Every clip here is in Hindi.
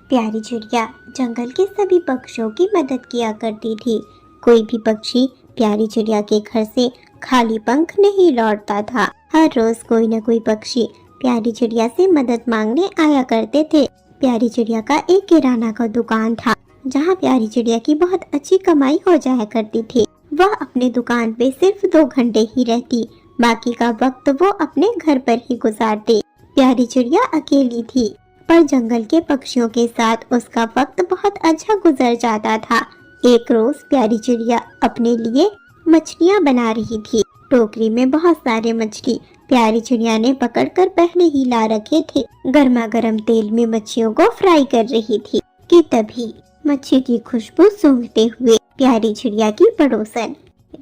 प्यारी चिड़िया जंगल के सभी पक्षियों की मदद किया करती थी। कोई भी पक्षी प्यारी चिड़िया के घर से खाली पंख नहीं लौटता था। हर रोज कोई न कोई पक्षी प्यारी चिड़िया से मदद मांगने आया करते थे। प्यारी चिड़िया का एक किराना का दुकान था, जहाँ प्यारी चिड़िया की बहुत अच्छी कमाई हो जाया करती थी। वह अपने दुकान पे सिर्फ 2 घंटे ही रहती, बाकी का वक्त वो अपने घर पर ही गुजारती। प्यारी चिड़िया अकेली थी, पर जंगल के पक्षियों के साथ उसका वक्त बहुत अच्छा गुजर जाता था। एक रोज प्यारी चिड़िया अपने लिए मछलियाँ बना रही थी। टोकरी में बहुत सारे मछली प्यारी चिड़िया ने पकड़कर पहले ही ला रखे थे। गर्मा गर्म तेल में मच्छियों को फ्राई कर रही थी कि तभी मच्छी की खुशबू सूंघते हुए प्यारी चिड़िया की पड़ोसन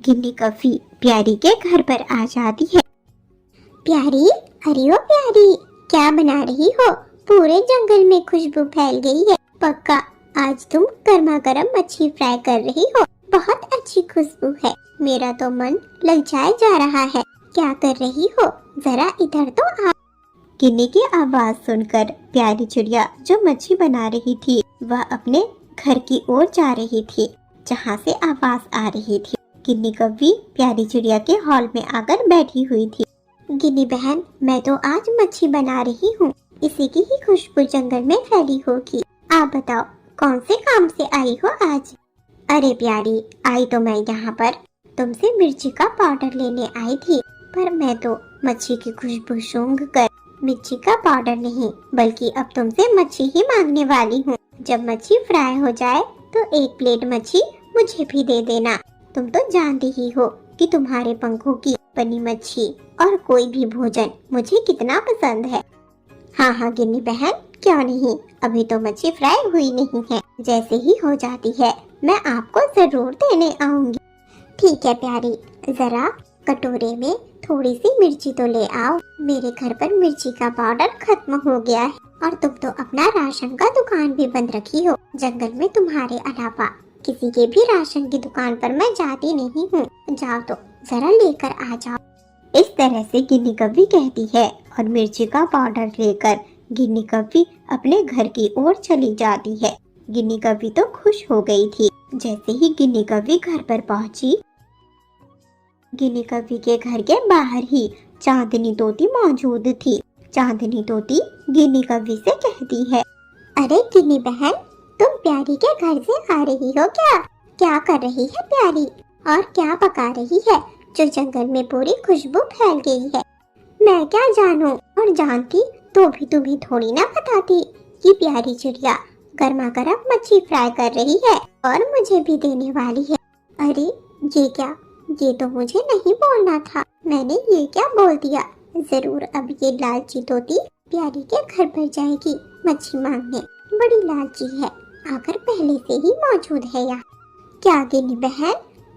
गिन्नी कफी प्यारी के घर पर आ जाती है। प्यारी, अरे ओ प्यारी, क्या बना रही हो? पूरे जंगल में खुशबू फैल गई है। पक्का आज तुम गर्मा गर्म मच्छी फ्राई कर रही हो। बहुत अच्छी खुशबू है, मेरा तो मन ललचाए जा रहा है। क्या कर रही हो? जरा इधर तो आ। गिन्नी की आवाज सुनकर प्यारी चिड़िया जो मच्छी बना रही थी वह अपने घर की ओर जा रही थी, जहाँ से आवाज आ रही थी। गिन्नी कभी प्यारी चिड़िया के हॉल में आकर बैठी हुई थी। गिन्नी बहन, मैं तो आज मच्छी बना रही हूँ, इसी की ही खुशबू जंगल में फैली होगी। आप बताओ कौन से काम से आई हो आज? अरे प्यारी, आई तो मैं यहाँ पर तुमसे मिर्ची का पाउडर लेने आई थी, पर मैं तो मच्छी की खुशबू सूंघकर मिर्ची का पाउडर नहीं बल्कि अब तुमसे मच्छी ही मांगने वाली हूँ। जब मच्छी फ्राई हो जाए तो 1 प्लेट मच्छी मुझे भी दे देना। तुम तो जानती ही हो कि तुम्हारे पंखों की बनी मच्छी और कोई भी भोजन मुझे कितना पसंद है। हाँ गिन्नी बहन, क्यों नहीं, अभी तो मच्छी फ्राई हुई नहीं है, जैसे ही हो जाती है मैं आपको जरूर देने आऊंगी। ठीक है प्यारी, जरा कटोरे में थोड़ी सी मिर्ची तो ले आओ। मेरे घर पर मिर्ची का पाउडर खत्म हो गया है और तुम तो अपना राशन का दुकान भी बंद रखी हो। जंगल में तुम्हारे अलावा किसी के भी राशन की दुकान पर मैं जाती नहीं हूँ। जाओ तो जरा लेकर आ जाओ। इस तरह से गिन्नी कभी कहती है और मिर्ची का पाउडर लेकर गिन्नी कभी अपने घर की ओर चली जाती है। गिन्नी कभी तो खुश हो गई थी। जैसे ही गिन्नी कभी घर पर पहुंची, गिन्नी कभी के घर के बाहर ही चांदनी तोती मौजूद थी। चांदनी तोती गिन्नी कभी से कहती है, अरे गिन्नी बहन, तुम प्यारी के घर से आ रही हो क्या? क्या कर रही है प्यारी और क्या पका रही है जो जंगल में पूरी खुशबू फैल गई है? मैं क्या जानूं, और जानती तो भी तुम्हें थोड़ी ना बताती कि प्यारी चिड़िया गर्मा गर्म मच्छी फ्राई कर रही है और मुझे भी देने वाली है। अरे ये क्या, ये तो मुझे नहीं बोलना था, मैंने ये क्या बोल दिया। जरूर अब ये लालची तोती प्यारी के घर पर जाएगी मच्छी मांगने। बड़ी लालची है, आकर पहले से ही मौजूद है यहाँ। क्या गिन्नी बहन,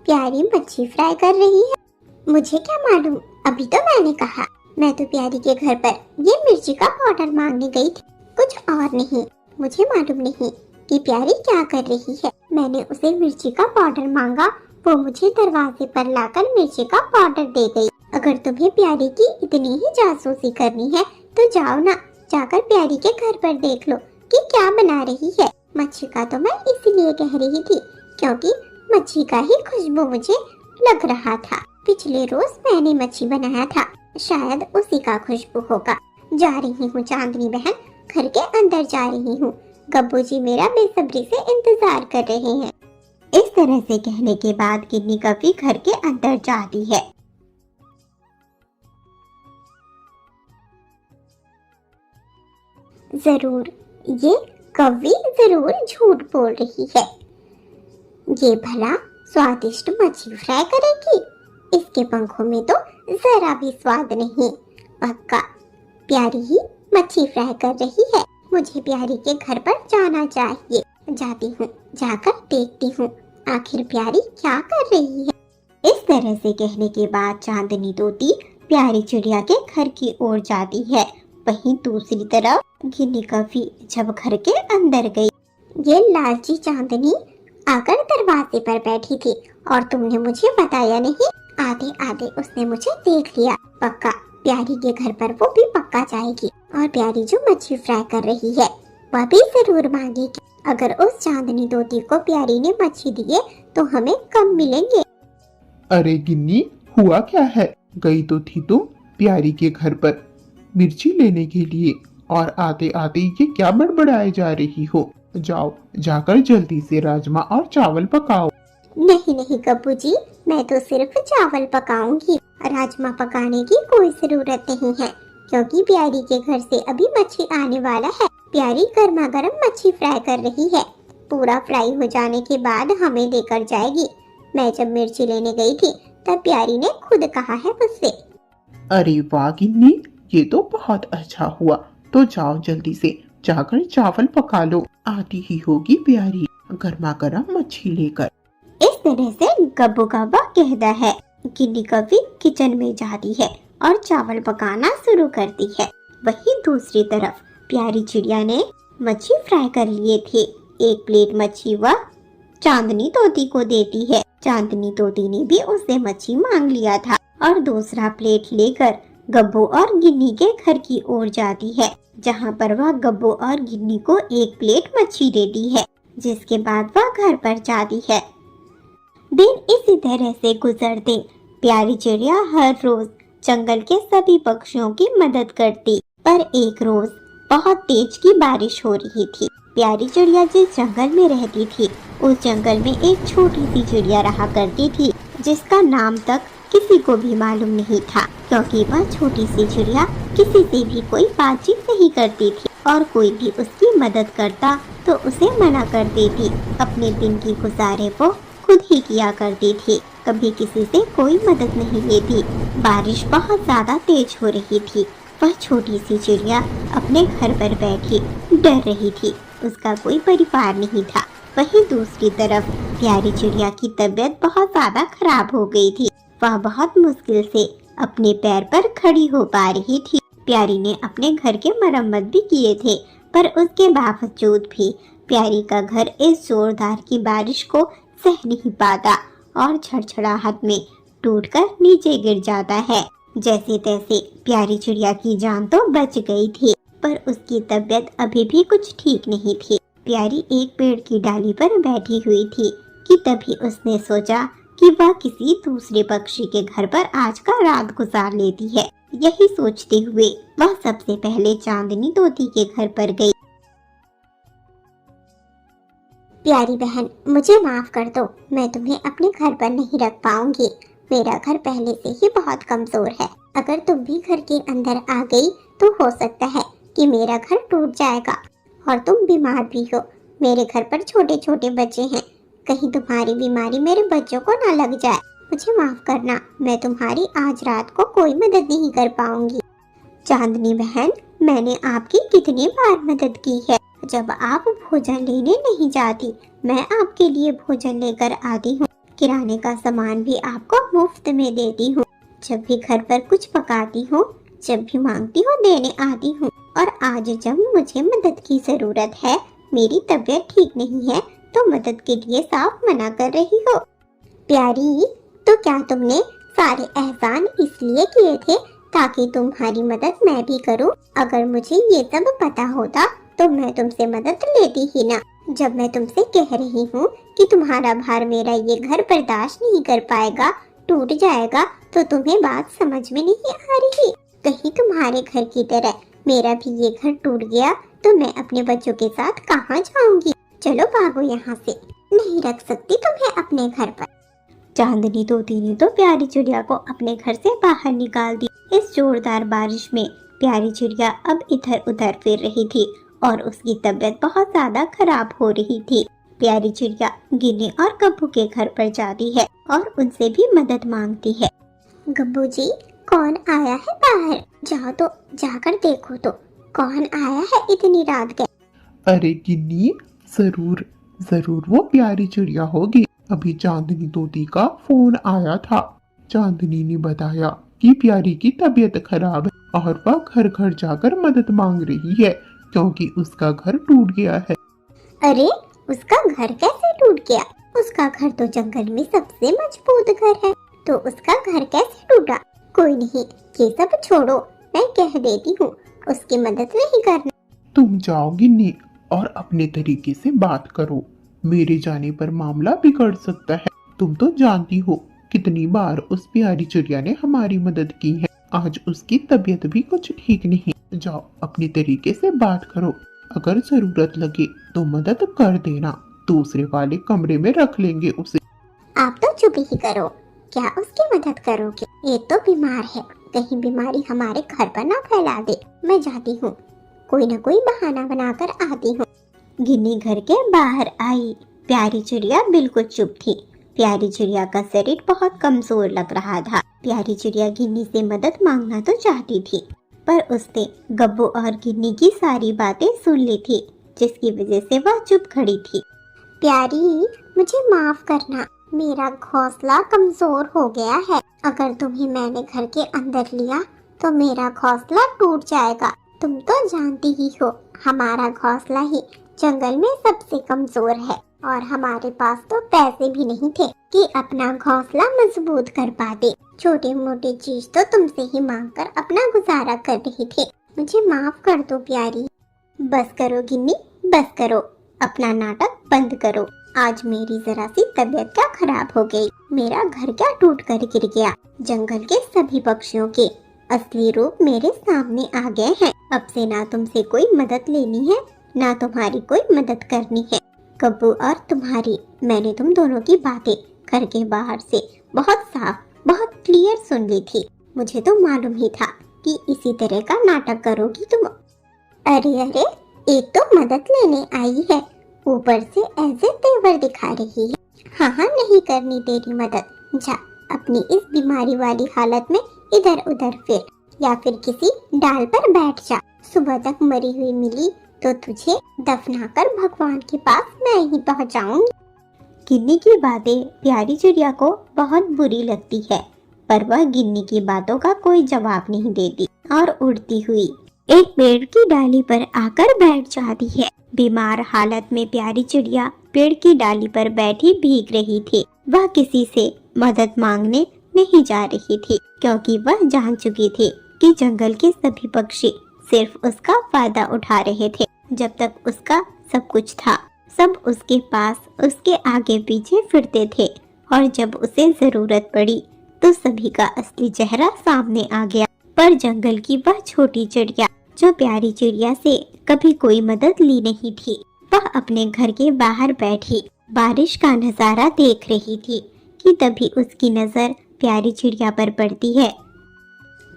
प्यारी मच्छी फ्राई कर रही है? मुझे क्या मालूम, अभी तो मैंने कहा। मैं तो प्यारी के घर पर ये मिर्ची का पाउडर मांगने गई थी, कुछ और नहीं। मुझे मालूम नहीं कि प्यारी क्या कर रही है। मैंने उसे मिर्ची का पाउडर मांगा, वो मुझे दरवाजे पर लाकर मिर्ची का पाउडर दे गई। अगर तुम्हें प्यारी की इतनी ही जासूसी करनी है तो जाओ ना, जाकर प्यारी के घर पर देख लो कि क्या बना रही है। मच्छी का तो मैं इसलिए कह रही थी क्योंकि मच्छी का ही खुशबू मुझे लग रहा था। पिछले रोज मैंने मच्छी बनाया था, शायद उसी का खुशबू होगा। जा रही हूँ चांदनी बहन, घर के अंदर जा रही हूँ। गब्बू जी मेरा बेसब्री से इंतजार कर रहे हैं। इस तरह से कहने के बाद गिन्नी कभी घर के अंदर जाती है। जरूर ये कौवी जरूर झूठ बोल रही है। ये भला स्वादिष्ट मच्छी फ्राई करेगी? इसके पंखों में तो जरा भी स्वाद नहीं। पक्का प्यारी ही मच्छी फ्राई कर रही है। मुझे प्यारी के घर पर जाना चाहिए। जाती हूँ, जाकर देखती हूँ आखिर प्यारी क्या कर रही है। इस तरह से कहने के बाद चांदनी तोती प्यारी चिड़िया के घर की ओर जाती है। वहीं दूसरी तरफ गिन्नी कभी जब घर के अंदर गई, ये लालची चांदनी आकर दरवाजे पर बैठी थी और तुमने मुझे बताया नहीं। आधे आधे उसने मुझे देख लिया। पक्का प्यारी के घर पर वो भी पक्का जाएगी और प्यारी जो मच्छी फ्राई कर रही है वह भी जरूर मांगेगी। अगर उस चांदनी तोती को प्यारी ने मच्छी दिए तो हमें कम मिलेंगे। अरे गिन्नी, हुआ क्या है? गई तो थी तुम प्यारी के घर पर मिर्ची लेने के लिए, और आते आते ये क्या बड़बड़ाए जा रही हो? जाओ, जाकर जल्दी से राजमा और चावल पकाओ। नहीं नहीं गब्बू जी, मैं तो सिर्फ चावल पकाऊंगी। राजमा पकाने की कोई जरूरत नहीं है, क्योंकि प्यारी के घर से अभी मच्छी आने वाला है। प्यारी गर्मा गर्म मच्छी फ्राई कर रही है। पूरा फ्राई हो जाने के बाद हमें देकर जाएगी। मैं जब मिर्ची लेने गई थी तब प्यारी ने खुद कहा है मुझसे। अरे वाह गिन्नी, ये तो बहुत अच्छा हुआ। तो जाओ जल्दी से जाकर चावल पका लो, आती ही होगी प्यारी गर्मा गर्म मच्छी लेकर। इस तरह से गब्बू काबा कहता है। गिन्नी कभी किचन में जाती है और चावल पकाना शुरू करती है। वहीं दूसरी तरफ प्यारी चिड़िया ने मच्छी फ्राई कर लिए थे। एक प्लेट मच्छी वह चांदनी तोती को देती है। चांदनी तोती ने भी उससे मच्छी मांग लिया था और दूसरा प्लेट लेकर गब्बू और गिन्नी के घर की ओर जाती है, जहाँ पर वह गब्बू और गिन्नी को एक प्लेट मच्छी देती है, जिसके बाद वह घर पर जाती है। दिन इसी तरह से गुजरते। प्यारी चिड़िया हर रोज जंगल के सभी पक्षियों की मदद करती, पर एक रोज बहुत तेज की बारिश हो रही थी। प्यारी चिड़िया जिस जंगल में रहती थी, उस जंगल में एक छोटी सी चिड़िया रहा करती थी, जिसका नाम तक किसी को भी मालूम नहीं था, क्योंकि वह छोटी सी चिड़िया किसी से भी कोई बातचीत नहीं करती थी और कोई भी उसकी मदद करता तो उसे मना कर देती। अपने दिन की गुजारे वो खुद ही किया करती थी, कभी किसी से कोई मदद नहीं लेती। बारिश बहुत ज्यादा तेज हो रही थी। वह छोटी सी चिड़िया अपने घर पर बैठी डर रही थी। उसका कोई परिवार नहीं था। वहीं दूसरी तरफ प्यारी चिड़िया की तबीयत बहुत ज्यादा खराब हो गई थी। वह बहुत मुश्किल से अपने पैर पर खड़ी हो पा रही थी। प्यारी ने अपने घर के मरम्मत भी किए थे, पर उसके बावजूद भी प्यारी का घर इस जोरदार की बारिश को सह नहीं पाता और छड़छड़ाहट में टूटकर नीचे गिर जाता है। जैसे तैसे प्यारी चिड़िया की जान तो बच गई थी, पर उसकी तबीयत अभी भी कुछ ठीक नहीं थी। प्यारी एक पेड़ की डाली पर बैठी हुई थी कि तभी उसने सोचा कि वह किसी दूसरे पक्षी के घर पर आज का रात गुजार लेती है। यही सोचते हुए वह सबसे पहले चांदनी तोती के घर पर गई। प्यारी बहन, मुझे माफ कर दो, मैं तुम्हें अपने घर पर नहीं रख पाऊंगी। मेरा घर पहले से ही बहुत कमजोर है। अगर तुम भी घर के अंदर आ गई तो हो सकता है कि मेरा घर टूट जाएगा और तुम बीमार भी हो। मेरे घर पर छोटे छोटे बच्चे हैं, कहीं तुम्हारी बीमारी मेरे बच्चों को ना लग जाए। मुझे माफ करना, मैं तुम्हारी आज रात को कोई मदद नहीं कर पाऊंगी। चांदनी बहन, मैंने आपकी कितनी बार मदद की है। जब आप भोजन लेने नहीं जाती, मैं आपके लिए भोजन लेकर आती हूँ। किराने का सामान भी आपको मुफ्त में देती हूँ। जब भी घर पर कुछ पकाती हूँ, जब भी मांगती हूँ देने आती हूँ। और आज जब मुझे मदद की जरूरत है, मेरी तबीयत ठीक नहीं है, तो मदद के लिए साफ मना कर रही हो। प्यारी, तो क्या तुमने सारे एहसान इसलिए किए थे ताकि तुम्हारी मदद मैं भी करूं? अगर मुझे ये सब पता होता तो मैं तुमसे मदद लेती ही ना। जब मैं तुमसे कह रही हूँ कि तुम्हारा भार मेरा ये घर बर्दाश्त नहीं कर पाएगा, टूट जाएगा, तो तुम्हें बात समझ में नहीं आ रही। कहीं तुम्हारे घर की तरह मेरा भी ये घर टूट गया तो मैं अपने बच्चों के साथ कहाँ जाऊंगी? चलो भागो यहाँ से, नहीं रख सकती तुम्हें अपने घर पर। चांदनी तोती ने तो प्यारी चिड़िया को अपने घर से बाहर निकाल दी। इस जोरदार बारिश में प्यारी चिड़िया अब इधर उधर फिर रही थी और उसकी तबीयत बहुत ज्यादा खराब हो रही थी। प्यारी चिड़िया गिन्नी और गब्बू के घर पर जाती है और उनसे भी मदद मांगती है। गब्बू जी, कौन आया है बाहर? जाओ तो जाकर देखो तो कौन आया है इतनी रात के। अरे गिन्नी, जरूर जरूर वो प्यारी चिड़िया होगी। अभी चांदनी तोती का फोन आया था। चांदनी ने बताया कि प्यारी की तबीयत खराब है और वह घर घर जाकर मदद मांग रही है, क्योंकि उसका घर टूट गया है। अरे, उसका घर कैसे टूट गया? उसका घर तो जंगल में सबसे मजबूत घर है, तो उसका घर कैसे टूटा? कोई नहीं, ये सब छोड़ो, मैं कह देती हूँ, उसकी मदद नहीं करना। तुम जाओ गिन्नी, और अपने तरीके से बात करो। मेरे जाने पर मामला बिगड़ सकता है। तुम तो जानती हो कितनी बार उस प्यारी चिड़िया ने हमारी मदद की है। आज उसकी तबीयत भी कुछ ठीक नहीं। जाओ अपनी तरीके से बात करो। अगर जरूरत लगे तो मदद कर देना। दूसरे वाले कमरे में रख लेंगे उसे। आप तो चुप ही करो। क्या उसकी मदद करोगे? ये तो बीमार है, कहीं बीमारी हमारे घर पर ना फैला दे। मैं जाती हूँ, कोई न कोई बहाना बनाकर आती हूँ। गिन्नी घर के बाहर आई। प्यारी चिड़िया बिल्कुल चुप थी। प्यारी चिड़िया का शरीर बहुत कमजोर लग रहा था। प्यारी चिड़िया गिन्नी से मदद मांगना तो चाहती थी, पर उसने गब्बू और गिन्नी की सारी बातें सुन ली थी, जिसकी वजह से वह चुप खड़ी थी। प्यारी, मुझे माफ करना, मेरा घोंसला कमजोर हो गया है। अगर तुम्हें मैंने घर के अंदर लिया तो मेरा घोंसला टूट जाएगा। तुम तो जानती ही हो, हमारा घोंसला ही जंगल में सबसे कमजोर है और हमारे पास तो पैसे भी नहीं थे कि अपना घोंसला मजबूत कर पाते। छोटे मोटे चीज तो तुमसे ही मांगकर अपना गुजारा कर रही थी। मुझे माफ कर दो प्यारी। बस करो गिन्नी, बस करो, अपना नाटक बंद करो। आज मेरी जरा सी तबीयत क्या खराब हो गई। मेरा घर क्या टूट कर गिर गया। जंगल के सभी पक्षियों के असली रूप मेरे सामने आ गए हैं। अब से ना तुमसे कोई मदद लेनी है, ना तुम्हारी कोई मदद करनी है। गब्बू और तुम्हारी, मैंने तुम दोनों की बातें घर के बाहर से बहुत साफ, बहुत क्लियर सुन ली थी। मुझे तो मालूम ही था कि इसी तरह का नाटक करोगी तुम। अरे अरे, एक तो मदद लेने आई है, ऊपर से ऐसे तेवर दिखा रही है। हाँ हाँ, नहीं करनी तेरी मदद। जा अपनी इस बीमारी वाली हालत में इधर उधर फिर, या फिर किसी डाल पर बैठ जा। सुबह तक मरी हुई मिली तो तुझे दफनाकर भगवान के पास मैं ही पहुंचाऊंगी। गिन्नी की बातें प्यारी चिड़िया को बहुत बुरी लगती है, पर वह गिन्नी की बातों का कोई जवाब नहीं देती और उड़ती हुई एक पेड़ की डाली पर आकर बैठ जाती है। बीमार हालत में प्यारी चिड़िया पेड़ की डाली पर बैठी भीग रही थी। वह किसी से मदद मांगने नहीं जा रही थी, क्योंकि वह जान चुकी थी कि जंगल के सभी पक्षी सिर्फ उसका फायदा उठा रहे थे। जब तक उसका सब कुछ था, सब उसके पास, उसके आगे पीछे फिरते थे, और जब उसे जरूरत पड़ी तो सभी का असली चेहरा सामने आ गया। पर जंगल की वह छोटी चिड़िया, जो प्यारी चिड़िया से कभी कोई मदद ली नहीं थी, वह अपने घर के बाहर बैठी बारिश का नजारा देख रही थी कि तभी उसकी नजर प्यारी चिड़िया पर पड़ती है।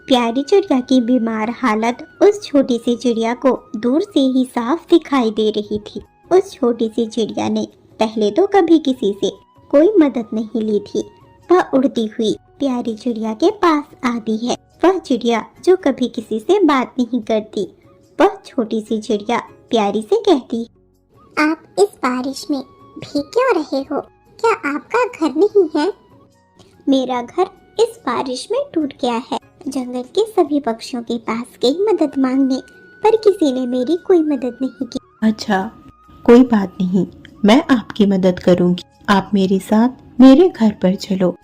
प्यारी चिड़िया की बीमार हालत उस छोटी सी चिड़िया को दूर से ही साफ दिखाई दे रही थी। उस छोटी सी चिड़िया ने पहले तो कभी किसी से कोई मदद नहीं ली थी। वह उड़ती हुई प्यारी चिड़िया के पास आती है। वह चिड़िया जो कभी किसी से बात नहीं करती, वह छोटी सी चिड़िया प्यारी से कहती, आप इस बारिश में भीग क्यों रहे हो? क्या आपका घर नहीं है? मेरा घर इस बारिश में टूट गया है। जंगल के सभी पक्षियों के पास गई मदद मांगने, पर किसी ने मेरी कोई मदद नहीं की। अच्छा, कोई बात नहीं, मैं आपकी मदद करूंगी। आप मेरे साथ मेरे घर पर चलो।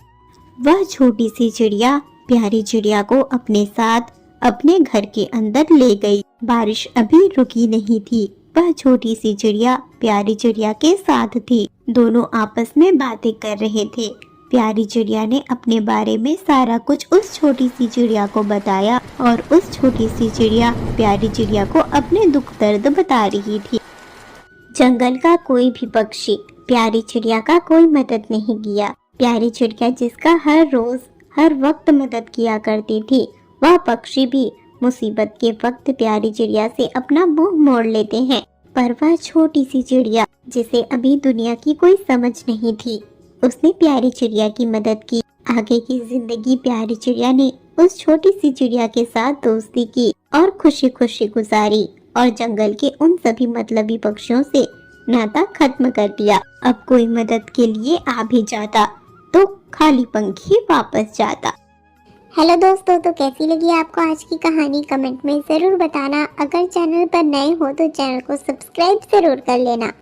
वह छोटी सी चिड़िया प्यारी चिड़िया को अपने साथ अपने घर के अंदर ले गई। बारिश अभी रुकी नहीं थी। वह छोटी सी चिड़िया प्यारी चिड़िया के साथ थी। दोनों आपस में बातें कर रहे थे। प्यारी चिड़िया ने अपने बारे में सारा कुछ उस छोटी सी चिड़िया को बताया, और उस छोटी सी चिड़िया प्यारी चिड़िया को अपने दुख दर्द बता रही थी। जंगल का कोई भी पक्षी प्यारी चिड़िया का कोई मदद नहीं किया। प्यारी चिड़िया जिसका हर रोज हर वक्त मदद किया करती थी, वह पक्षी भी मुसीबत के वक्त प्यारी चिड़िया से अपना मुंह मोड़ लेते हैं। पर वह छोटी सी चिड़िया, जिसे अभी दुनिया की कोई समझ नहीं थी, उसने प्यारी चिड़िया की मदद की। आगे की जिंदगी प्यारी चिड़िया ने उस छोटी सी चिड़िया के साथ दोस्ती की और खुशी खुशी गुजारी, और जंगल के उन सभी मतलबी पक्षियों से नाता खत्म कर दिया। अब कोई मदद के लिए आ भी जाता तो खाली पंख ही वापस जाता। हेलो दोस्तों, तो कैसी लगी आपको आज की कहानी? कमेंट में जरूर बताना। अगर चैनल पर नए हो तो चैनल को सब्सक्राइब जरूर कर लेना।